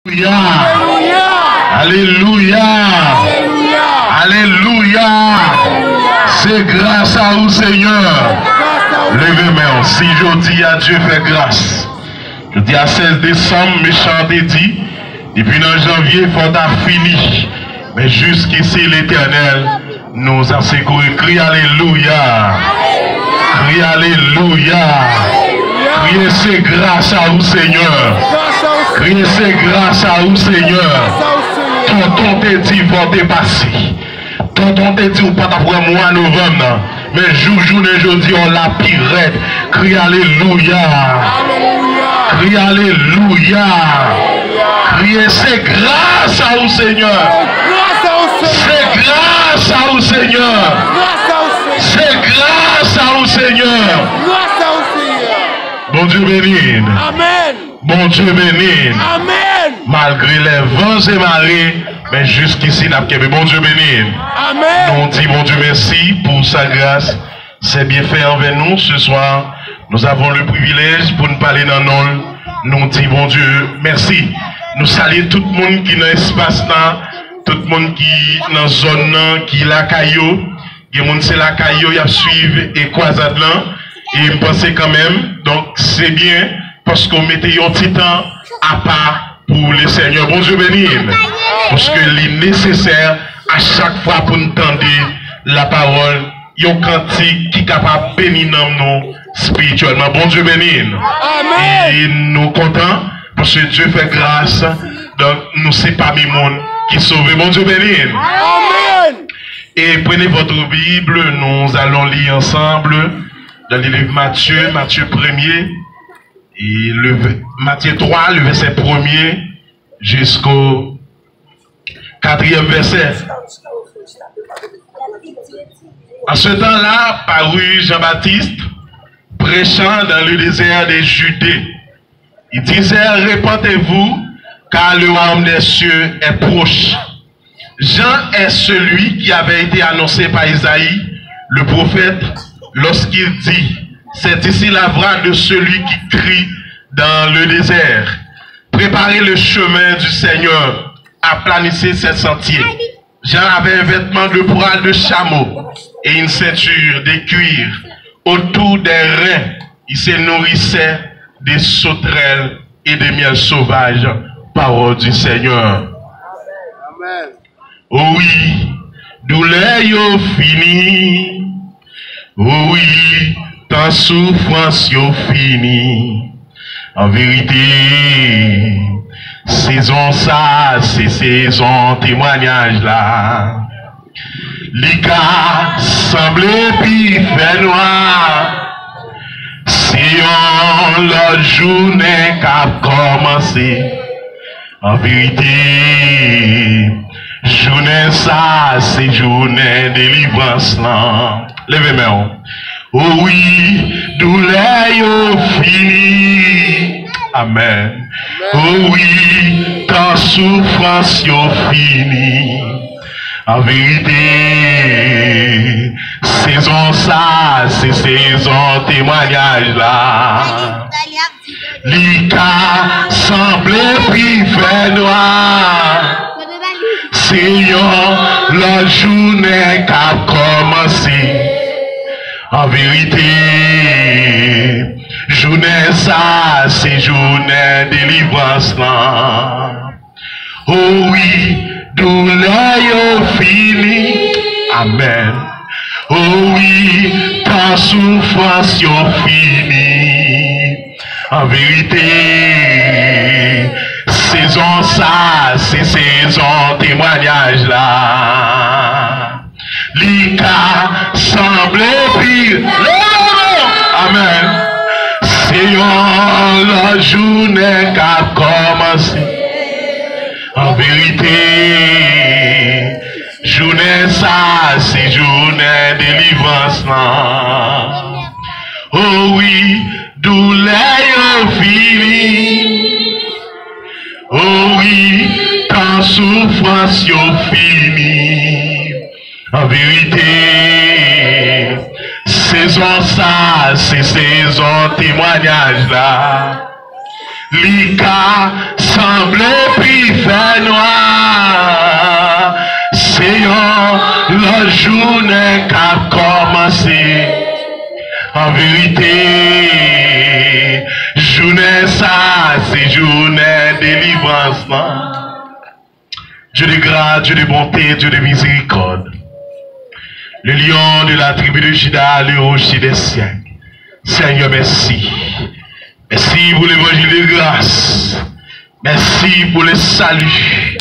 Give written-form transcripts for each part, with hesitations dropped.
Alléluia. Alléluia. Alléluia. C'est grâce à vous, Seigneur. Levez-moi. Si je dis à Dieu fait grâce. Je dis à 16 décembre, méchant dit. Depuis le janvier, il faut fini. Mais jusqu'ici, l'Éternel nous a secouru. Crie Alléluia. Crie Alléluia. Criez c'est grâce à vous, Seigneur. Criez c'est grâce à vous, Seigneur. Tonton te dit, faut dépasser. Tonton te dit, ou pas d'après mois novembre. Mais journée, je dis, on la pirate. Crie Alléluia. Crie Alléluia. Criez c'est grâce à vous, Seigneur. C'est grâce à vous, Seigneur. C'est grâce à vous, Seigneur. Bon Dieu béni. Amen. Bon Dieu béni. Amen. Malgré les vents et marées, mais jusqu'ici, bon Dieu béni. Amen. Nous disons bon Dieu merci pour sa grâce. C'est bien fait envers nous ce soir. Nous avons le privilège pour nous parler dans nous. Nous disons bon Dieu merci. Nous saluons tout le monde qui est dans l'espace là, tout le monde qui est dans la zone qui est la caillou. Il y a des gens qui sont la caillou, ils suivent et croisade là. Et je pense quand même, donc c'est bien parce qu'on mettait un petit temps à part pour le Seigneur. Bon Dieu béni. Parce que c'est nécessaire à chaque fois pour nous tendre la parole. Il y a un cantique qui est capable de bénir nous spirituellement. Bon Dieu béni. Amen. Et nous comptons parce que Dieu fait grâce. Donc nous c'est pas les monde qui sauve. Bon Dieu béni. Amen. Et prenez votre Bible, nous allons lire ensemble dans le livre Matthieu, Matthieu 1er, et Matthieu 3, le verset 1er, jusqu'au 4e verset. En ce temps-là, parut Jean-Baptiste, prêchant dans le désert de Judée. Il disait, répentez-vous, car le royaume des cieux est proche. Jean est celui qui avait été annoncé par Isaïe, le prophète, lorsqu'il dit, c'est ici la voix de celui qui crie dans le désert. Préparez le chemin du Seigneur, aplanissez ses sentiers. Jean avait un vêtement de poil de chameau et une ceinture de cuir. Autour des reins, il se nourrissait des sauterelles et des miels sauvages. Parole du Seigneur. Amen. Oui, douleur yo fini. Oui, ta souffrance yo fini. En vérité, saison ça, c'est saison témoignage là. L'Ika semble puis fait noir. Si on l'autre journée qu'a commencé. En vérité, journée ça, c'est journée délivrance là. Levez-moi. Oh oui, douleur yo fini. Amen. Oh oui, ta souffrance yo fini. En vérité, saison ça, c'est saison témoignage là. L'Ika semble puis fait noir. Seigneur, la journée qu'a commencé. En vérité, journée ça, c'est journée délivrance là. Oh oui, douleur yo fini. Amen. Oh oui, ta souffrance yo fini. En vérité, saison ça, c'est saison témoignage là. L'Ika semble pire. Amen. Seigneur, la journée qu'a commencé. En vérité, journée ça, c'est journée délivrance là. Oh oui, douleur yo fini. Oh oui, ta souffrance yo fini. En vérité, saison ça, c'est saison témoignage là. L'Ika semble puis délivrance, non? Dieu de grâce, Dieu de bonté, Dieu de miséricorde. Le lion de la tribu de Juda, le rocher des siècles. Seigneur, merci. Merci pour l'évangile de grâce. Merci pour le salut.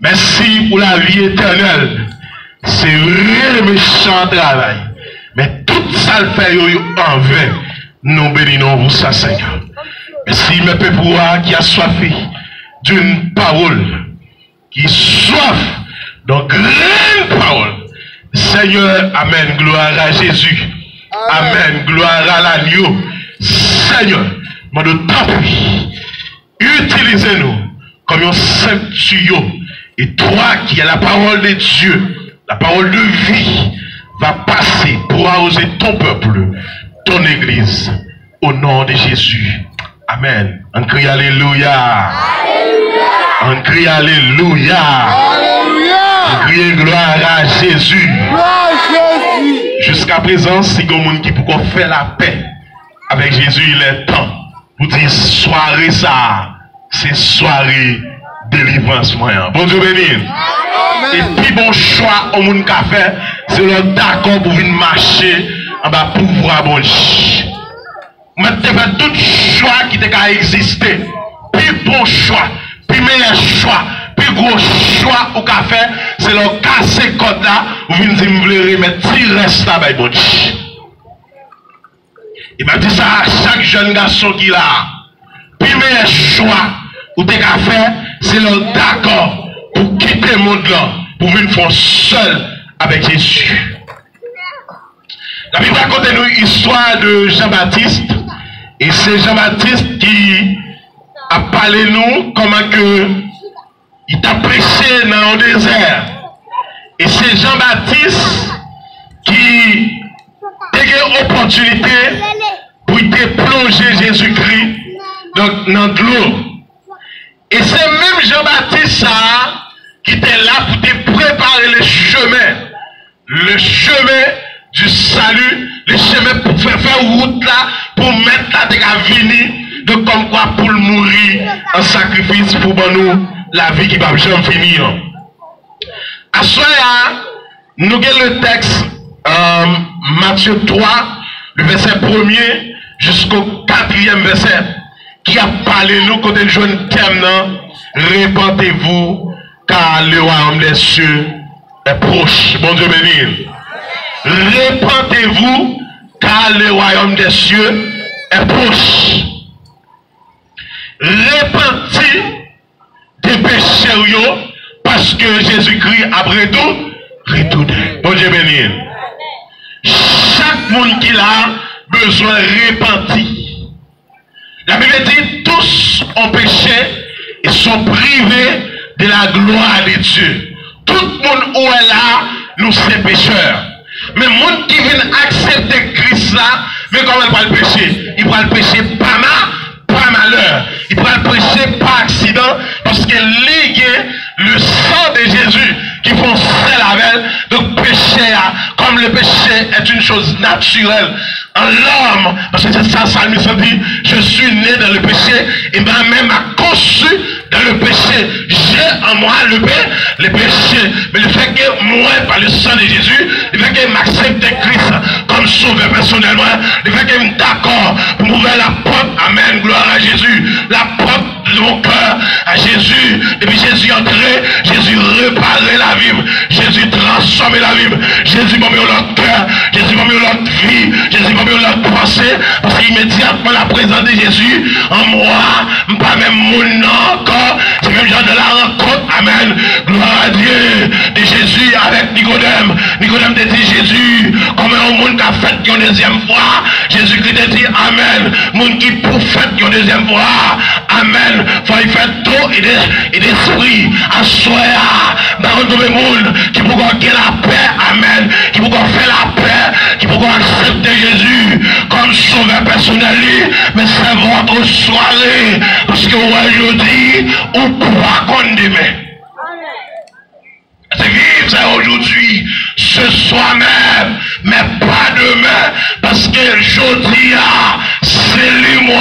Merci pour la vie éternelle. C'est vrai le méchant travail. Mais tout ça le fait en vain. Nous bénissons vous ça, Seigneur. Merci, mes peuples qui a soifé d'une parole. Qui soif d'une grande parole. Seigneur, amen, gloire à Jésus. Amen, gloire à l'agneau. Seigneur, moi de t'appuie. Utilisez-nous comme un simple tuyau. Et toi qui as la parole de Dieu, la parole de vie, va passer pour arroser ton peuple, ton église, au nom de Jésus. Amen. On crie Alléluia. On crie Alléluia. On crie gloire à Jésus. Jusqu'à présent, si il y a des gens qui peuvent faire la paix avec Jésus, il est temps. Vous dites soirée ça, c'est soirée délivrance moyen. Bon Dieu béni. Et puis bon choix au monde qu'a fait, c'est le d'accord pour venir marcher en bas pouvoir bon. Mais tu fait tout choix qui t'a existé. Puis bon choix, puis meilleur choix, puis gros choix au café, c'est le casser code là, vous venez dire me voulez remettre petit reste là bas bon. Il m'a dit ça à chaque jeune garçon qui l'a. Puis meilleur choix ou t'es qu'à faire, c'est le d'accord pour quitter le monde là, pour venir faire seul avec Jésus. La Bible raconte nous l'histoire de Jean-Baptiste. Et c'est Jean-Baptiste qui a parlé nous comment que il t'a prêché dans le désert. Et c'est Jean-Baptiste qui a eu l'opportunité pour te plonger Jésus-Christ dans de l'eau. Et c'est même Jean-Baptiste ça qui était là pour te préparer le chemin du salut, le chemin pour faire route là, pour mettre là de venir, donc comme quoi pour mourir en sacrifice pour nous la vie qui va jamais finir. À ce moment-là, nous avons le texte Matthieu 3, le verset 1er jusqu'au 4e verset, qui a parlé nous quand le jeune thème, répentez-vous car le royaume des cieux est proche. Bon Dieu béni. Répentez-vous car le royaume des cieux est proche. Repentez des péchés parce que Jésus-Christ après tout retourné. Bon Dieu béni. Chaque monde qui a besoin de repentir. La Bible dit tous ont péché et sont privés de la gloire de Dieu. Tout le monde où est là, nous sommes pécheurs. Mais le monde qui vient accepter Christ là, mais comment il va le pécher? Il va le pécher pas malheur. Il va le pécher par accident parce qu'il ligue le sang de Jésus qui font celle avec. Donc péché, comme le péché est une chose naturelle en l'homme, parce que c'est ça, Salmiste dit, je suis né dans le péché et moi-même a conçu dans le péché. J'ai en moi le péché. Mais le fait que moi, par le sang de Jésus, le fait que m'accepte Christ comme sauveur personnellement, le fait que je suis d'accord pour m'ouvrir la porte, amen, gloire à Jésus, la porte de mon cœur à Jésus. Depuis Jésus entré, Jésus réparé la vie, Jésus transformé la vie, Jésus m'a mis l'autre cœur, Jésus m'a mis l'autre vie, Jésus m'a mis l'autre pensée, parce qu'immédiatement la présence de Jésus en moi, pas même mon nom encore, c'est même genre de la rencontre, amen, gloire à Dieu, de Jésus avec Nicodème. Nicodème te dit Jésus, comme un monde qui a fait qui une deuxième fois, Jésus-Christ te dit amen, monde qui pour fait qui une deuxième fois, amen, faut y faire tout et d'esprit, à soi, dans le monde, qui peut gagner la paix, amen, qui peut faire la paix, qui peut accepter Jésus comme sauveur personnel, mais c'est votre soirée, parce que aujourd'hui, on croit qu'on demain. C'est vivre ça aujourd'hui, ce soir même, mais pas demain, parce que aujourd'hui, c'est lui moi.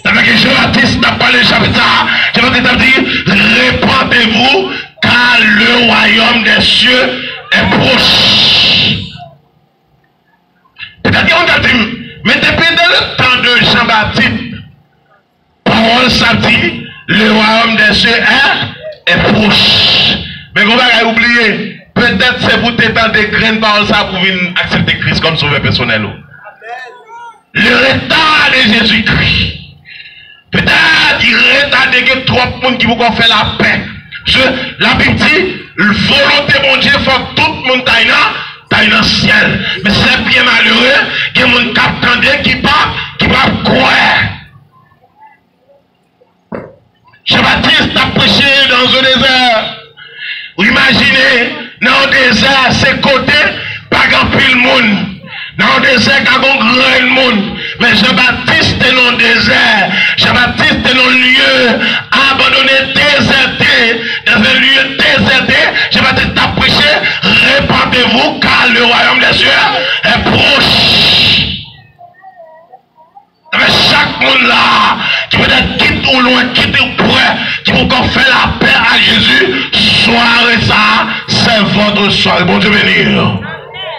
Avec Jean-Baptiste Jean-Baptiste n'a pas le chapitre ça. Jean-Baptiste a dit, répandez-vous, car le royaume des cieux est proche. Peut-être qu'on a dit, mais depuis le temps de Jean-Baptiste, parole ça dit, le royaume des cieux est proche. Mais on va oublier, peut-être c'est pour t'étendre des graines par ça pour venir accepter Christ comme sauveur personnel. Le retard de Jésus-Christ. Peut-être qu'il retarde que trop de monde qui vous faire la paix. La Bible dit, la volonté de mon Dieu, il faut que tout le monde taille dans le ciel. Mais c'est bien malheureux que mon cap qui va croire. Jean-Baptiste a prêché dans un désert. Vous imaginez, dans le désert, à ses côtés, pas grand pile monde. Dans le désert, il y a un grand monde. Mais Jean-Baptiste est dans le désert. Jean-Baptiste est dans le lieu abandonné, déserté. Dans un lieu déserté, Jean-Baptiste a prêché, répandez-vous car le royaume des cieux est proche. Mais chaque monde là, qui peut être quitte ou loin, quitte ou près, qui vous faire la paix à Jésus, soirée ça, c'est votre soirée. Bon Dieu bénir.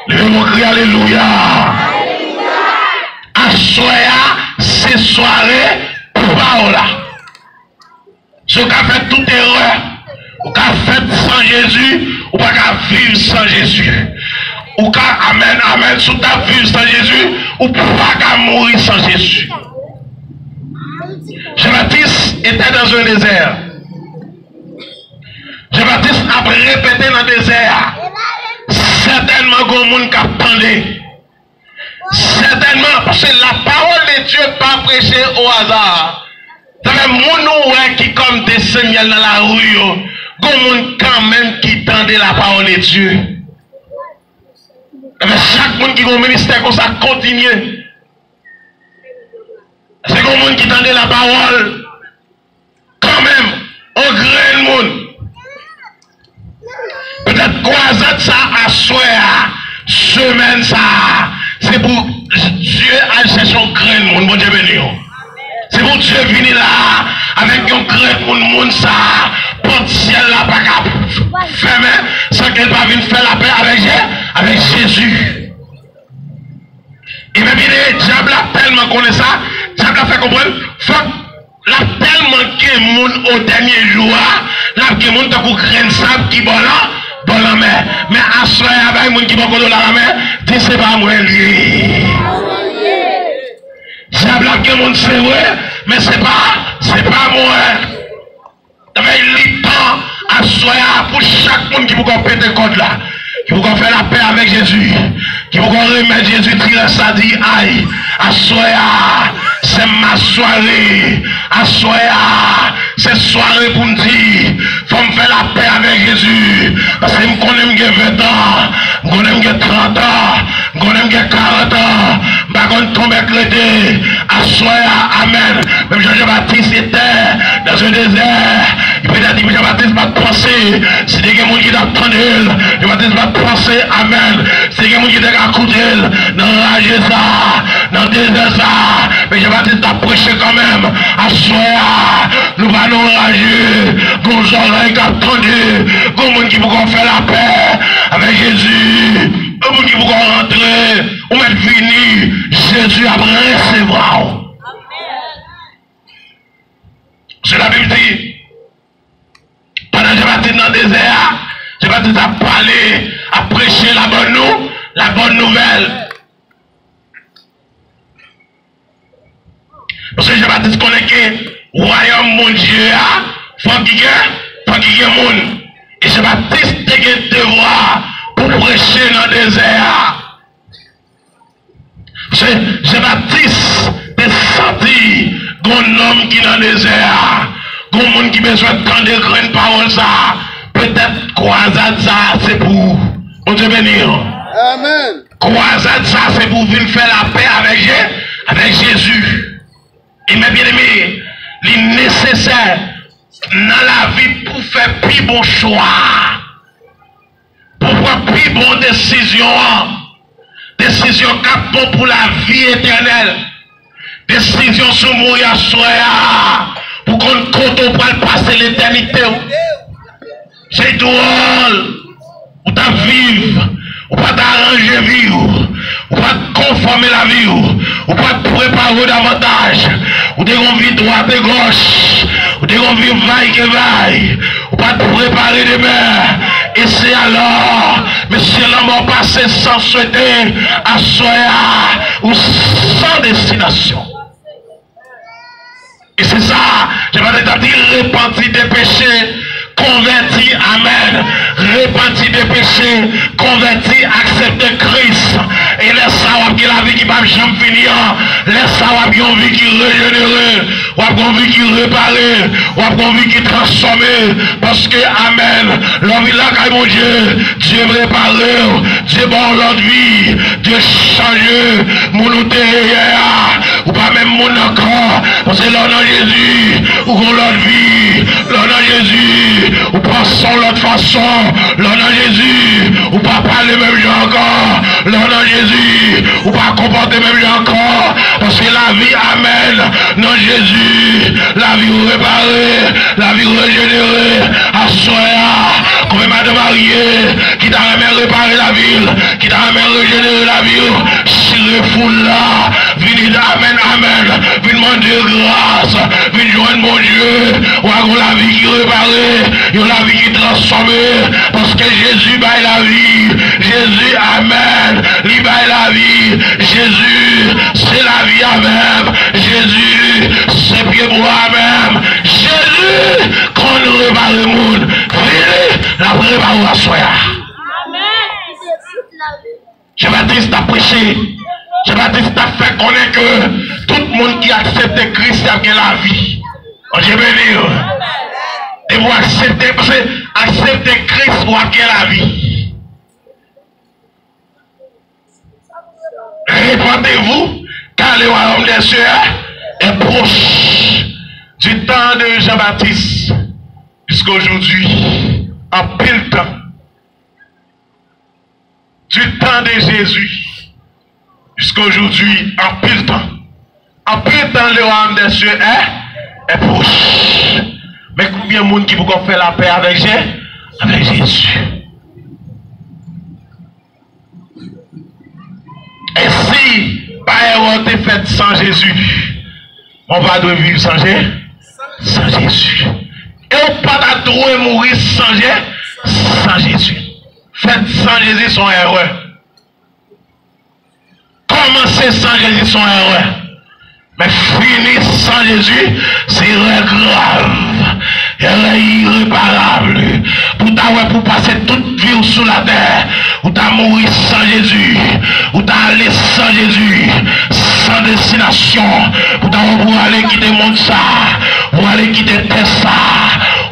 Levez-moi crier alléluia. À soirée, c'est soirée pour là. Si vous avez fait toute erreur, vous avez fait sans Jésus, ou pas vivre sans Jésus. Ou amen, amen, sous ta vie sans Jésus, ou pas mourir sans Jésus. Jean-Baptiste était dans un désert. Jean-Baptiste a répété dans le désert. Certainement, il y a un monde qui a parlé. Certainement, parce que la parole de Dieu n'est pas prêchée au hasard. Ça fait mon qui comme des seigneurs dans la rue. Il y a un monde quand même qui tendait la parole de Dieu. Chaque monde qui a un ministère comme ça continue. C'est un monde qui tendait la parole. Quand même, on grand monde. Peut-être croisade ça à soir, semaine ça. C'est pour Dieu à chercher un grand monde. Bon Dieu béni. C'est pour Dieu venir là avec un grand monde ça. Potentiel là, pas fermé, sans qu'elle va venir faire la paix avec Jésus. Et même le diable a tellement connu ça, le diable a fait comprendre, faut la tellement que monde au dernier jour, là que monde t'a pour grain sable qui bon la mer, mais à soi avec monde qui bon dans la mer, dis c'est pas moi lui. Diable a que monde c'est vrai, mais c'est pas moi. Il temps à soi pour chaque monde qui vous péter le code là, qui vous faire la paix avec Jésus, qui vous remettre Jésus tirer ça dit aïe, à soi c'est ma soirée, à soi c'est soirée pour me dire, faut me faire la paix avec Jésus, parce que je connais 20 ans, je connais 30 ans, je connais 40 ans, je vais tomber crédit, à soi amen, même Jean-Baptiste était dans un désert, il peut dire que Jean-Baptiste va penser, c'est des gens qui t'attendent, Jean-Baptiste va penser amen, c'est des gens qui t'accordent, dans l'âge ça, dans le désert ça, mais Jean-Baptiste a prêché quand même, à soi, nous allons rager, nos oreilles qui attendent, nos gens qui vont faire la paix avec Jésus, nos gens qui vont rentrer, ou même fini, Jésus a recevoir. C'est la Bible dit, pendant que Jean-Baptiste dans le désert, Jean-Baptiste a parlé, a prêché la bonne nouvelle. Parce que Jean-Baptiste connaît que le royaume mon Dieu faut qu'il y ait monde. Et Jean-Baptiste a un devoir pour prêcher dans le désert. Parce que Jean-Baptiste a senti un homme qui est dans le désert, un monde qui a besoin de prendre des grandes paroles. Peut-être croisade ça, c'est pour. On te bénir. Amen. Croisade ça, c'est pour venir faire la paix avec Jésus. Et mes bien-aimés, il est nécessaire dans la vie pour faire plus bon choix, pour prendre plus bonne décision qui est bon pour la vie éternelle, décision sur mourir à soi pour qu'on compte pour passer l'éternité. C'est drôle. Ou ta vivre, ou pas t'arranger vie, ou pas conformer la vie, ou pas te préparer davantage, ou t'es envie droite et gauche, ou t'es envie vaille que vaille, ou pas te préparer demain. Et c'est alors, mais si la mort passe sans souhaiter, à soya ou sans destination. Et c'est ça, je vais te dire, repenti des péchés. Converti, amen, repenti des péchés, converti, accepter Christ, et laisse savoir que la vie qui va jamais finir, laisse savoir qu'il y a une vie qui régénère, ou une vie qui répare, ou une vie qui transforme, parce que, amen, l'envie là, quand mon Dieu, Dieu prépare, Dieu bon l'autre vie, Dieu change, mon outé, ou pas même mon encore, parce que l'on a Jésus, ou qu'on l'autre vie, l'on a Jésus, ou pensons l'autre façon, l'on a Jésus, ou pas parler même gens encore, l'on a Jésus, ou pas comporter même gens encore, parce que la vie amène, non Jésus, la vie réparée, la vie régénérée, à soya, comme madame mariée, qui t'a même réparé la ville, qui t'a même régénéré la ville, si le foule là, venez amen, amen, venez demander grâce, venez joindre mon Dieu, ou à la vie qui réparée, il y a la vie qui est transformée, parce que Jésus baille la vie, Jésus, amen, il baille la vie, Jésus, c'est la vie à même, Jésus, c'est pied bois même, Jésus, quand nous réparons le monde, venez, la préparer à soi. Jean-Baptiste a prêché, Jean-Baptiste a fait connaître que tout le monde qui accepte Christ a bien la vie. Je veux dire, et vous acceptez, parce que accepter Christ pour acquérir la vie. Répondez-vous, car le royaume des cieux est proche. Du temps de Jean-Baptiste jusqu'à aujourd'hui, en pile temps. Du temps de Jésus jusqu'à aujourd'hui, en pile temps. En pile temps, le royaume des cieux est proche. Mais combien de monde qui peut faire la paix avec Jésus? Et si pas été fait sans Jésus, on va devoir vivre sans Jésus. Et on ne peut pas trouver mourir sans Jésus. Faites sans Jésus son erreur. Commencer sans Jésus son erreur. Mais finir sans Jésus, c'est grave. Elle est irréparable. Pour passer toute vie sous la terre, ou t'as mouru sans Jésus, ou t'as allé sans Jésus, sans destination, pour aller quitter le monde ça, ou aller quitter terre ça,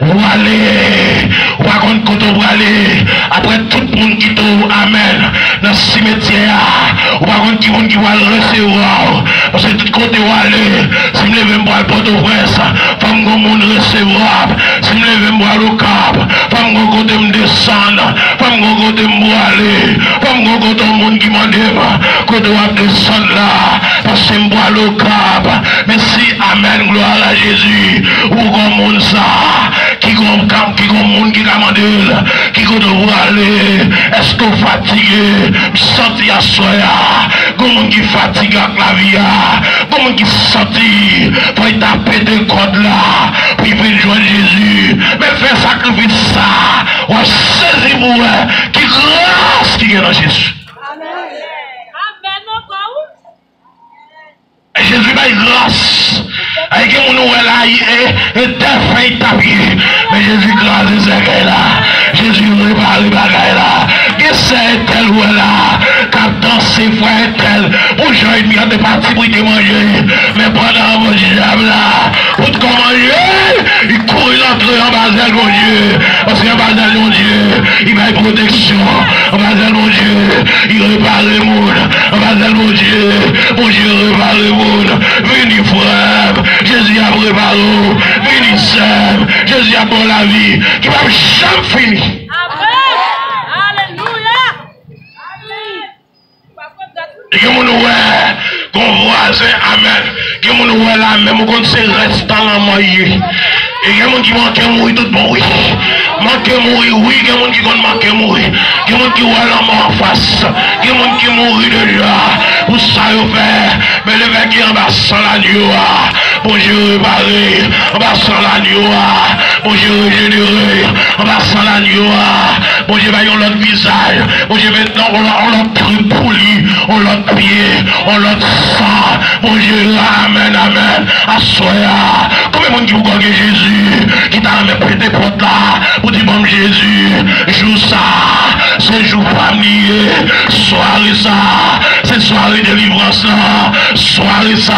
ou aller, ou par contre quand on va aller, après tout le monde qui tombe, amen, dans le cimetière, ou par contre qui va le recevoir, parce que tout côté où aller, si je me lève pour le Port-au-Prince, femme qu'on monde recevoir, si je me lève pour le Cap, femme qu'on côté me descendre, femme qu'on côté me aller, femme qu'on côté le monde qui m'a dit, côté où descendre là, parce que je me le Cap, mais si, amen, gloire à Jésus, ou qu'on monde ça, qui gon monde qui commande, qui côté où aller, est-ce que vous fatigué, senti à soya, gon qui fatigue avec la vie, gon qui senti, pour taper des codes là, puis venir joindre Jésus, mais faire sacrifice ça, ou saisir pour qui grâce qui est dans Jésus. Et Jésus m'a grâce. Avec mon nouvel là, il est fait tapis. Mais Jésus grâce c'est là. Jésus répare les bagailles là. Qu'est-ce que c'est tel ou là? Quand danser frère tel. Mon jour et demi de parti pour te manger. Mais pendant mon diable là, pour te manger, il court l'entrée en bas de mon Dieu. Parce qu'en bas de mon Dieu, il va une protection. En bas de mon Dieu, il répare le monde. En bas de mon Dieu répare le monde. Venez frère, Jésus a préparé. Venez sœur, Jésus a pour la vie qui va jamais finir. Amen. Alléluia. Et que mon voisin, amen, Il y a des gens là, même quand c'est restant là, moyen. Et il y a des gens qui manquent mourir tout bon, oui. Manquer mourir, oui, il y a des gens qui manquent mourir. Il y a des gens qui voient la mort en face. Il y a des gens qui mourent déjà. Pour ça, ils fait. Mais le mec qui est en bas sans l'agneau, bon Dieu réparé. En bas sans l'agneau, bon Dieu régénéré. En bas sans l'agneau, bon Dieu va y avoir l'autre visage. Bon Dieu maintenant, on l'autre truc poli. On l'autre pied. On l'autre sang. Bon Dieu, amen, amen. Assoya. Combien de monde qui vous croit que Jésus, qui t'a même prêté porte là, pour dire bon Jésus, joue ça, c'est jour familier, soirée ça, c'est soirée délivrance là, soirée ça,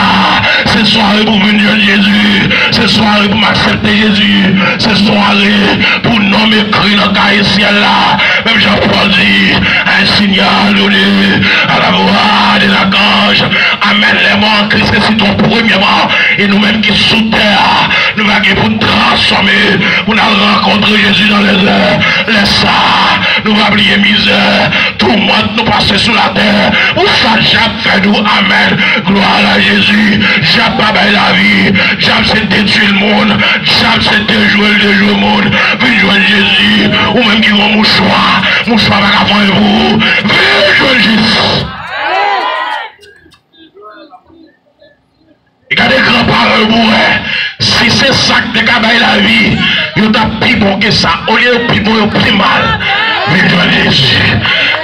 c'est soirée pour venir Jésus, c'est soirée pour m'accepter Jésus, c'est soirée pour nommer Christ dans le ciel là, même Jean-Paul dit, un signal donné à la voix de la gorge, amen les morts en Christ, c'est ton premièrement, et nous-mêmes qui sous terre, nous allons pour transformer, pour nous rencontrer Jésus dans les airs, laisse ça, nous allons oublier misère, tout le monde nous passer sur la terre, où ça Jab fait nous, amen, gloire à Jésus, Jab pas la vie, Jab c'est détruire le monde, Jab c'est déjouer le monde, venez joindre Jésus, ou même qui ont mouchoir va avant vous, venez joindre Jésus. Et quand les grands-parents mourent, si c'est ça que tu as la vie, ils ont plus bon que ça. Au lieu de plus bon, ils ont plus mal. Mais Jésus,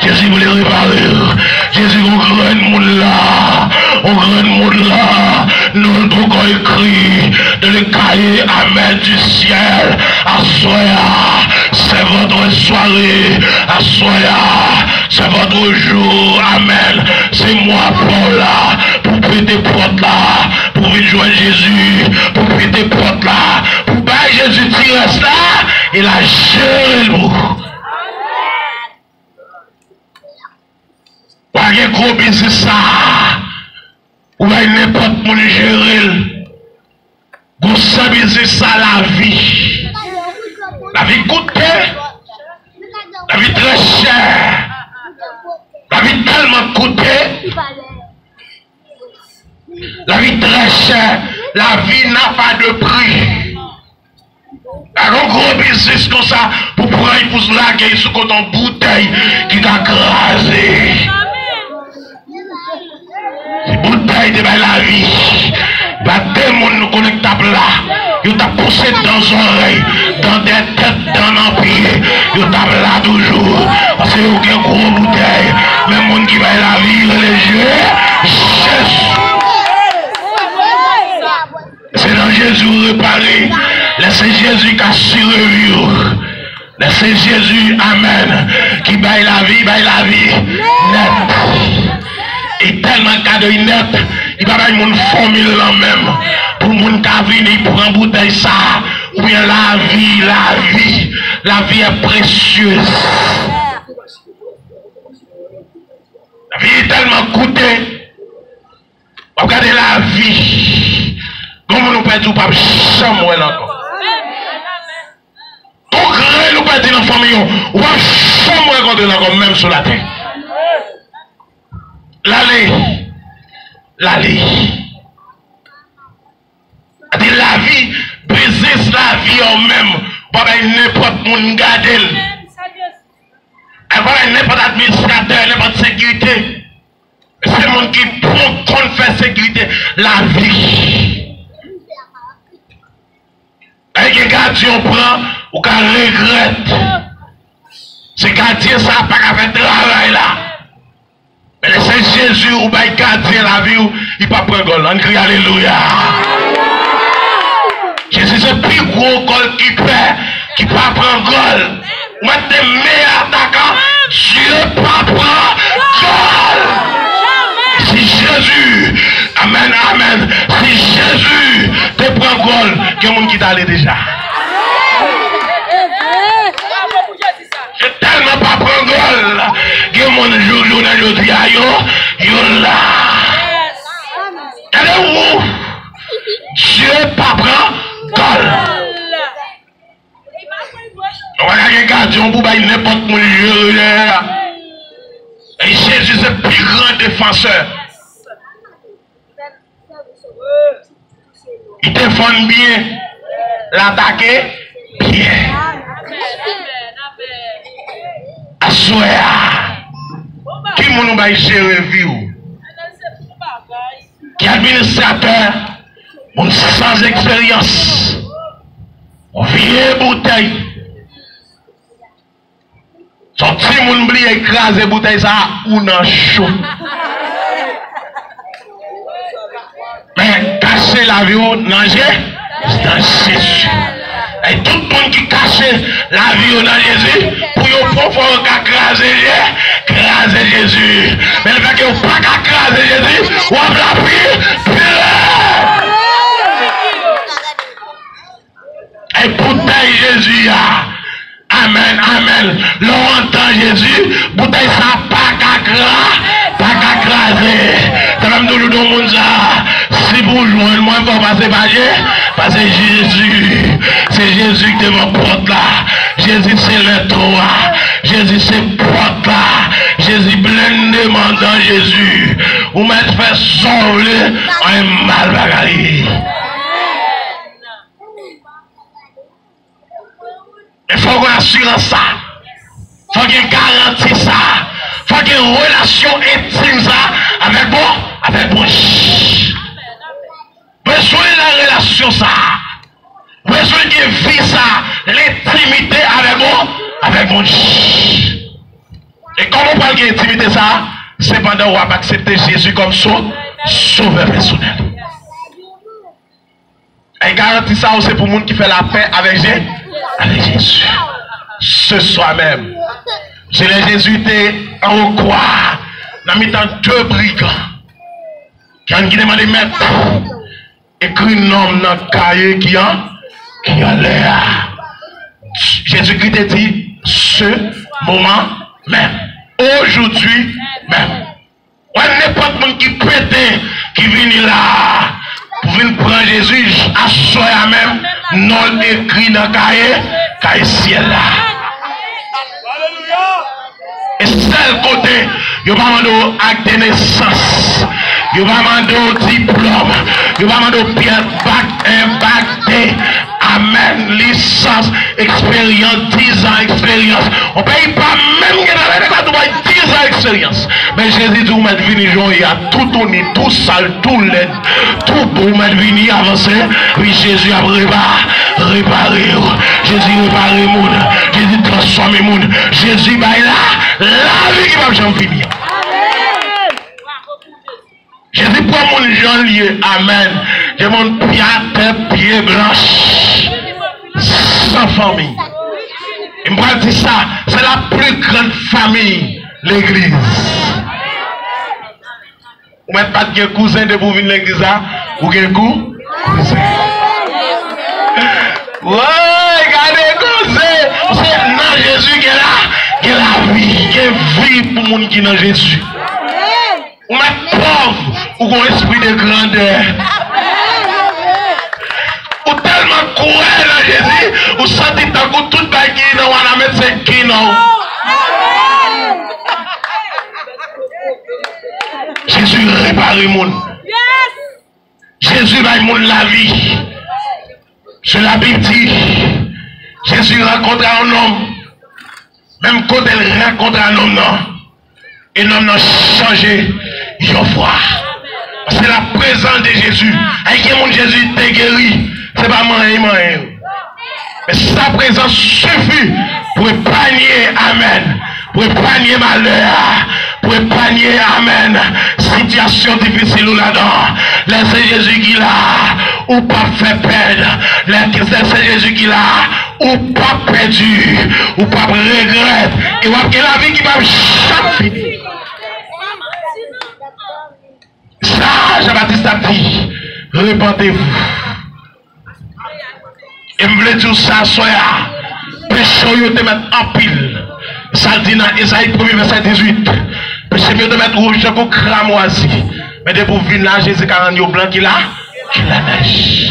Jésus voulait réparer. Jésus, on grand monde là. On grand monde là. Nous avons écrit dans le cahier Amen du ciel. Assoya, c'est votre soirée. Assoya, c'est votre jour. Amen. C'est moi, Paul là, pour péter porte là. Pour venir joindre Jésus, pour péter porte là, pour battre Jésus qui reste là, il a géré le mot. Pas de gros business ça, ou bien n'importe mon gérer. Vous savez c'est ça la vie. La vie coûte, la vie très chère, la vie tellement coûtée. La vie très chère, la vie n'a pas de prix. Un gros business comme ça, pour prendre pour se laguer sous coton bouteille qui t'a crasé. Les bouteilles de la vie. Bah, des mondes nous connectables là. Ils t'a poussé dans les oreilles, dans des têtes, dans l'empire. Ils t'a là toujours. Parce qu'il y a aucun gros bouteille. Mais le monde qui va la vie religieux, Jésus. C'est dans Jésus réparé. Laissez Jésus qui a survécu. Laissez Jésus, amen, qui baille la vie net. Et tellement cadeau net, il va y avoir une formule là même. Pour le monde qui vient, il prend bouteille ça. Ou bien la vie est précieuse. La vie est tellement coûtée. Regardez la vie. Comment nous perdons pas jamais encore. Tout grand nous perdons dans la famille, on va jamais rencontrer encore même sur la terre. L'aller. La vie, business la vie en même, pas n'importe qui garde. Pas n'importe administrateur, n'importe sécurité. C'est le monde qui prend compte faire sécurité. La vie. Avec les gardiens, on prend, ou qu'on regrette. C'est gardien, ça n'a pas qu'à faire travail là. Mais c'est Jésus, ou bien gardien la vie, il ne peut pas prendre gol. On crie Alléluia. Jésus, c'est le plus gros gol qui fait, qui ne peut pas prendre gol. Moi, t'es meilleur attaquant, Dieu ne peut pas prendre gol. Si Jésus, amen, amen, si Jésus te prend gol, il y a des gens qui t'allent déjà. Je ne tellement pas prendre gol, il y a des gens qui yo là. Allez-vous, Dieu ne peut pas prendre gol. On va regarder, on peut pas n'importe quoi. Et Jésus est le plus grand défenseur. Il défend bien. L'attaquer bien. Assoya. Qui moun va gérer vie? Qui administrateur? Moun sans expérience. On vieille bouteille. Son petit moun bli écraser bouteille ça ou nan chaud. Mais cacher la vie dans Jésus. Et tout le monde qui cache la vie dans Jésus, pour yon pouvoir craser Jésus. Mais le fait que vous pas craser Jésus, ou la vie, et bouteille Jésus, amen, amen. L'on entend Jésus, bouteille ça pas craser. C'est même tout le monde ça. Si vous jouez, moi, il faut passer par Dieu, parce que Jésus, c'est Jésus qui est mon porte là. Jésus, c'est le toit. Jésus, c'est porte là. Jésus, plein demandant Jésus. Ou m'être fait sauver un mal bagarre. Il faut qu'on assure ça. Il faut qu'on garantit ça. Il faut qu'il y ait une relation intime ça avec bon, avec bon. Besoin de la relation ça. Besoin de vie ça. L'intimité avec mon Et comment on parle d'intimité ça? C'est pendant qu'on va accepter Jésus comme sauveur personnel. Et garantit ça aussi pour le monde qui fait la paix avec Jésus. Ce soir même. C'est le Jésus en quoi? Dans le temps deux brigands. Qui ont demandé mettre. Écrit nom dans le cahier qui a l'air. Jésus-Christ a dit ce moment même. Aujourd'hui même. On n'importe qui qui prête, qui vient là, pour venir prendre Jésus, à soi même, non écrit dans le cahier ciel là. Et seul côté, il va demander acte de naissance, il va demander diplôme, il va demander pièce bac, amen, licence, expérience, 10 ans expérience. On ne paye pas même que 10 ans expérience. Mais Jésus dit, vous m'êtes venu, il y a tout tourné, tout sale, tout laid, tout beau, vous m'êtes venu avancer. Oui, Jésus a réparé. Jésus répare le monde. Jésus transforme le monde. Jésus va là, la vie qui va jamais finir. Jésus prend mon Jean lié. Amen. J'ai mon pied blanche. Sans famille. Il me dit ça. C'est la plus grande famille, l'église. Vous n'avez pas de cousin de vous venir l'église là? Ou de cousin? Ouais, regardez cousin. C'est dans Jésus qui est là. Qui est la vie. Qui est vie pour le monde qui est dans Jésus. Ou êtes pauvre, ou un esprit de grandeur. Ou tellement courant dans Jésus, ou sentez tant que tout le bagage dans la médecine qui non. Jésus répare le monde. Jésus va le monde la vie. Sur la Bible dit, Jésus rencontre un homme. Même quand elle rencontre un homme, non. Et l'homme a changé une fois. C'est la présence de Jésus. Avec qui Jésus t'est guéri. C'est pas moi. Mais sa présence suffit pour épargner, amen. Pour épargner malheur. Pour épargner, amen. Situation difficile ou là-dedans. Laissez Jésus qui l'a. Ou pas fait perdre. Laissez Jésus qui l'a. Ou pas perdu. Ou pas regret. Et voir que la vie qui va chaque finir. Ça, Jean-Baptiste a dit, répandez-vous. Et je voulais dire ça, soya, péché, vous te mettre en pile. Ça dit dans Esaïe 1er verset 18. Péché, vous te mettre rouge, comme cramoisi. Mais de pour venir là, Jésus a rendu au blanc qui la neige.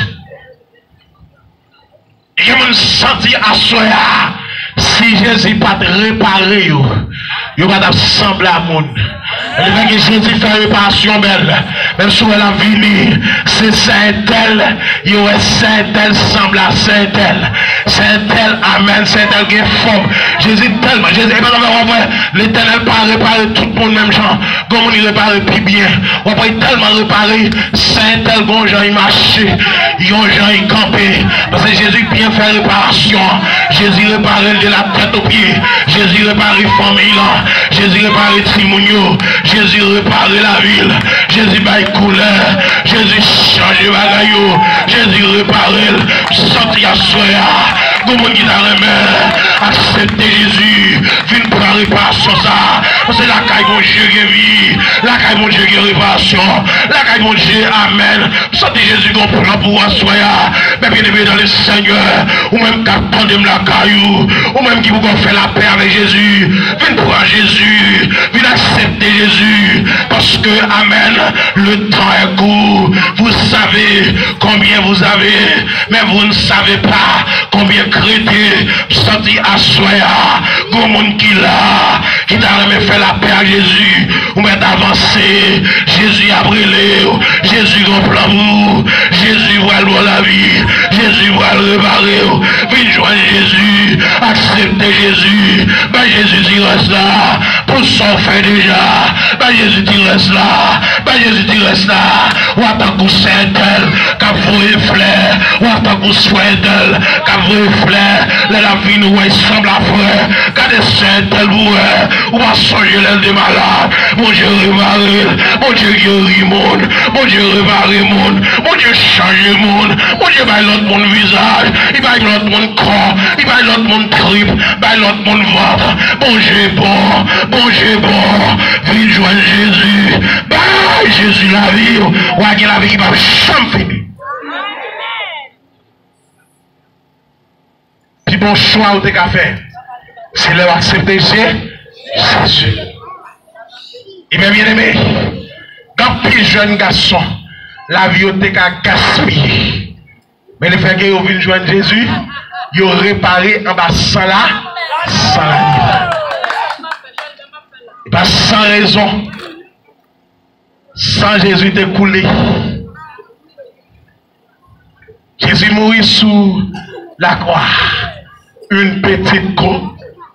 Et je me senti à soya, si Jésus pas réparé, il va pas sembler à monde. Le fait que Jésus fait réparation belle. Même si elle a venu, c'est Saint-Elle. Il y a Saint-Elle semble à Saint-Elle. Saint-Elle, amen, Saint-Elle qui est forme. Jésus tellement, Jésus, l'éternel pas réparer tout le monde même genre. Comment il répare plus bien. On va tellement réparer Saint-Elle, bon gens il marche. Ils ont gens il campé. Parce que Jésus bien fait réparation. Jésus répare de la tête aux pieds. Jésus répare famille là. Jésus répare Timounio. Jésus répare la ville. Jésus baille couleur. Jésus change bagaille. Jésus répare. Sorti à soya. Comment qui t'a remis. Acceptez Jésus. Viens pour la réparation ça. Parce que la caille mon Dieu qui vit. La caille mon Dieu qui réparation. La caille mon Dieu. Amen. Sortez Jésus qu'on prend pour soya. Mais bien aimé dans le Seigneur. Ou même qu'attendez la caillou. Ou même qui vous faire la paix avec Jésus. Viens pour Jésus. Viens accepter Jésus. Parce que, amen, le temps est court. Vous savez combien vous avez, mais vous ne savez pas combien crédit sorti à soya. Go monde qui l'a, qui t'a jamais fait la paix à Jésus. Ou même d'avancer. Jésus a brûlé. Jésus comprend vous. Jésus voit la vie. Jésus voit le réparer. Viens joindre Jésus. Acceptez Jésus. Ben Jésus il reste là. Pour son fait déjà. Ben Jésus il reste là. Ben Jésus il reste là. Ou attends qu'on s'aide. Qu'à vous fleur. Ou attends qu'on souhaite d'elle. Qu'à vous fleur. La vie nous semble à frère. Qu'à des saints vous. Ou à songer l'aile des malades. Mon Dieu réparer. Mon Dieu guérit le monde. Mon Dieu réparer le monde. Mon Dieu change le monde. Mon Dieu va l'autre monde visage. Il va l'autre monde corps. Il va l'autre monde trip. Il va l'autre monde ventre. Bon Dieu bon. Bon Dieu bon. Viens joindre Jésus. Bah Jésus la vie. Ou à la vie qui va jamais finir. Puis bon choix ou t'es qu'à faire. C'est leur accepter Jésus. Et bien aimé, quand plus jeune garçon, la vie était qu'à gaspiller. Mais le fait que vous venez joindre Jésus, vous réparé en bas sans la pas sans raison. Sans Jésus t'est coulé. Jésus mourit sous la croix. Une petite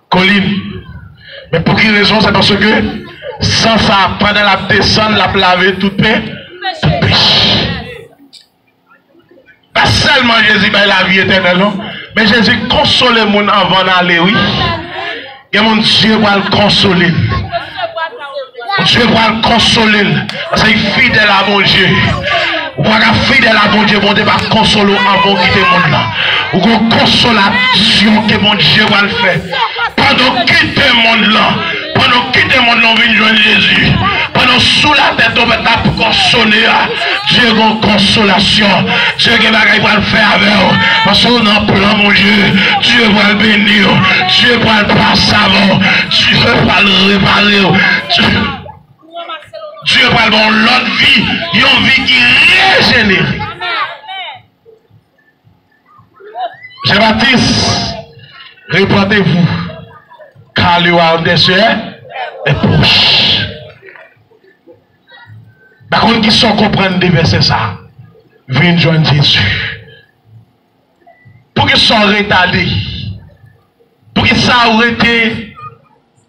colline. Mais pour quelle raison? C'est parce que sans ça, pendant la descente, la laver tout péché. Pas seulement Jésus ben la vie éternelle, non? Mais Jésus console le monde avant d'aller, oui. Et mon Dieu va le consoler. Mon Dieu va le consoler. Parce qu'il est fidèle à mon Dieu. Ou pas fidèle à mon Dieu, bon Dieu va consoler avant de quitter le monde là. Ou une consolation que mon Dieu va le faire. Pendant quitter le monde là. Pendant quitter le monde là, on vient joindre Jésus. Pendant sous la tête, on va pour consoler. Dieu a une consolation. Dieu qui va le faire avec vous. Parce qu'on a plan, mon Dieu. Dieu va le bénir. Dieu va le passer avant. Dieu va le réparer. Dieu va le bon l'autre vie. Une vie qui régénère. Jean-Baptiste, répondez-vous. Car le royaume des cieux est proche. Par contre, qui sont comprendre des versets ça, viennent joindre Jésus. Pour qu'ils soient retardés, pour qu'ils ça aurait été,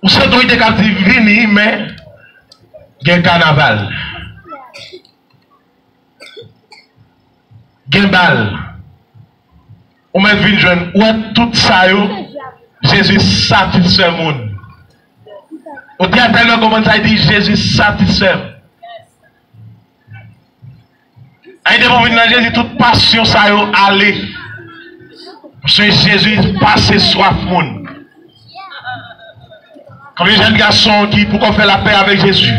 ou ça doit être quand ils viennent, mais il y a un carnaval. Il y a un bal. On met une jeune, où est tout ça, Jésus satisfait le monde. On dit à tellement comment ça dit Jésus satisfait. A été pour venir Jésus, toute passion ça a allé. Parce que Jésus passe soif monde. Combien de jeunes garçons qui pourquoi faire la paix avec Jésus?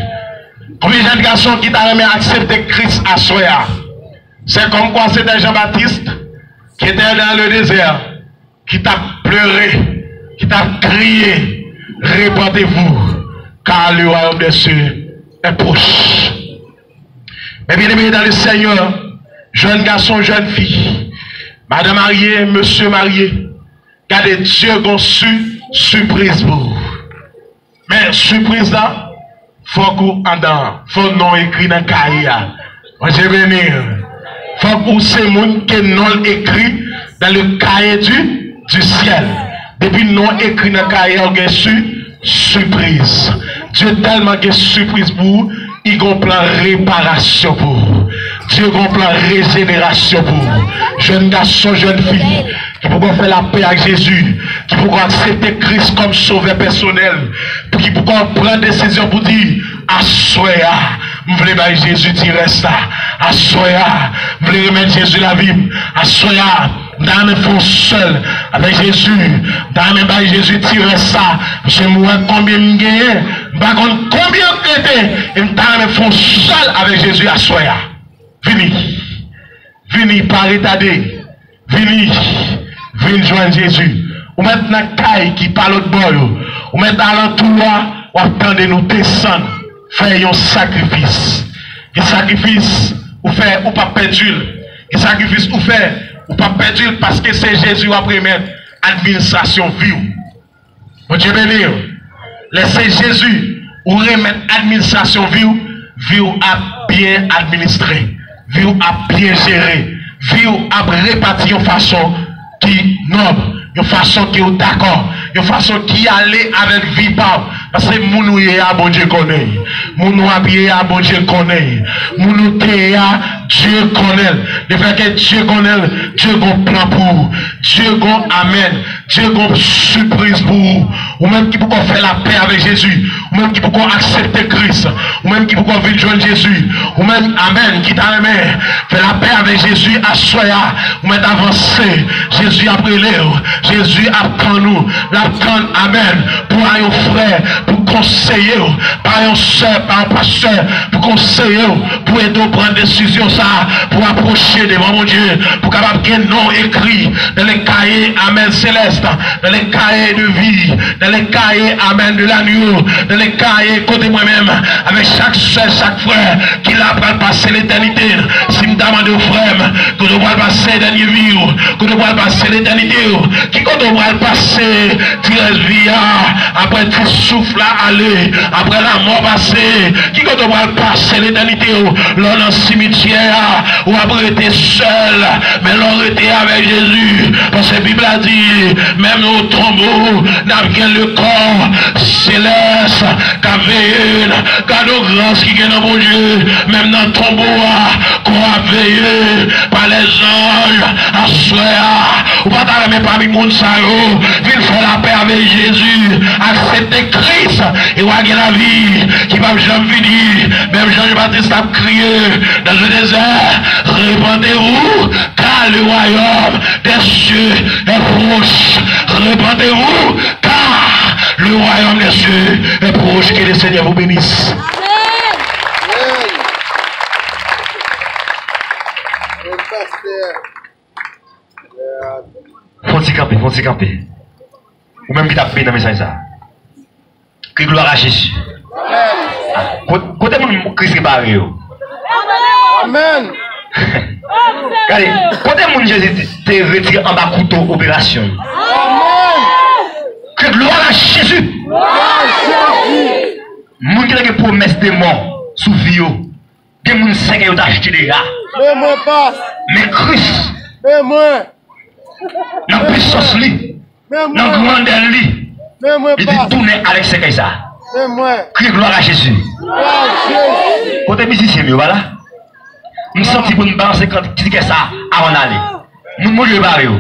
Combien de jeunes garçons qui t'a jamais accepté Christ à soi? C'est comme quoi c'était Jean-Baptiste qui était dans le désert, qui t'a pleuré, qui t'a crié, répandez-vous, car le royaume des cieux est proche. Mais bien aimé dans le Seigneur, jeunes garçons, jeunes filles, madame mariée, monsieur marié, gardez Dieu conçu surprise pour vous. Mais surprise là, faut qu'on en faut non écrit dans cahier. Moi je béni. Faut que c'est monde que non écrit dans le cahier du ciel. Depuis non écrit dans le cahier, on a surprise. Dieu tellement que surprise pour vous, il a un plan réparation pour vous. Dieu a un plan régénération pour vous. Jeunes garçons, jeunes filles, qui pourront faire la paix avec Jésus, qui pourront accepter Christ comme sauveur personnel, qui pourront prendre des décisions pour dire, assoya, je voulais que Jésus tire ça, assoya, je voulais remettre Jésus la vie, assoya, dans le fond seul avec Jésus, dans le bail Jésus tire ça, je moi combien de gagne, combien de était, et dans le fond seul avec Jésus, assoya, vini, pas retarder, vini joindre Jésus, ou maintenant caille qui parle de bord, ou maintenant à l'entour, ou attendez nous descendre. Faire un sacrifice. Un sacrifice ou faire ou pas perdre. Un sacrifice ou faire ou pas perdre parce que c'est Jésus après mettre administration vie. Mon Dieu béni. Laissez Jésus ou remettre administration vie à bien administrer, vie à bien gérer, vie à répartir de façon qui noble, de façon qui est d'accord, de façon qui allait avec vie par. Parce que mon à bon Dieu connaît. Mon habillé à bon Dieu connaît. Mon à Dieu connaît. Le fait que Dieu connaît, Dieu a un plan pour vous. Dieu a un amen. Dieu a une surprise pour vous. Ou même qui peut faire la paix avec Jésus. Ou même qui peut accepter Christ. Ou même qui peut venir joindre Jésus. Ou même amen qui t'a aimé. Faire la paix avec Jésus à soya. Ou même avancer. Jésus a brûlé. Jésus attend nous. L'attend amen. Pour un frère. Pour conseiller, par un soeur, par un pasteur, pour conseiller, pour aider à prendre des décisions, ça, pour approcher devant mon Dieu, pour capable de non écrit dans les cahiers, amen, céleste, dans les cahiers de vie, dans les cahiers, amen, de l'agneau, dans les cahiers, côté moi-même, avec chaque soeur, chaque frère, qui l'a passer l'éternité. Si me demande aux frères, que je dois passer l'éternité, que je dois passer l'éternité, qui doit passer, vie, après tout souffle là aller, après la mort passée, qui doit passer l'éternité, l'on dans le cimetière, ou après été seul, mais l'on était avec Jésus, parce que la Bible a dit, même au tombeau, n'a bien le corps céleste, qu'avait cadeau grand qui est dans mon Dieu, même dans le tombeau, qu'on a veillé par les anges, à soir, ou pas t'arrêter parmi le monde, ça, viens faire la paix avec Jésus, accepter Christ, et on a la vie qui va jamais venir. Même Jean-Baptiste a crié dans le désert, répandez-vous, car le royaume des cieux est proche. Répandez-vous, car le royaume des cieux est proche. Que le Seigneur vous bénisse. Faut-il camper. Ou même qui t'a fait dans le message ça. Que gloire à Jésus. Côté mon Christ réparé. Amen. Regardez, côté mon Jésus t'es retiré en bas couteau opération. Amen. Que gloire à Jésus. Moun qui a des promesses de mort sous vie. Des moun sait que vous achetez des gars. Mais moi pas. Mais Christ. Mais moi. Dans la puissance li. Dans la grandeur li. Mais moi il pas. dit tourner avec ce que ça. Mais moi. Crie gloire à Jésus. Gloire à Jésus. Côté musicien, voilà. Je me sens pour me balancer quand tu dis ça avant d'aller. Nous me le barrio.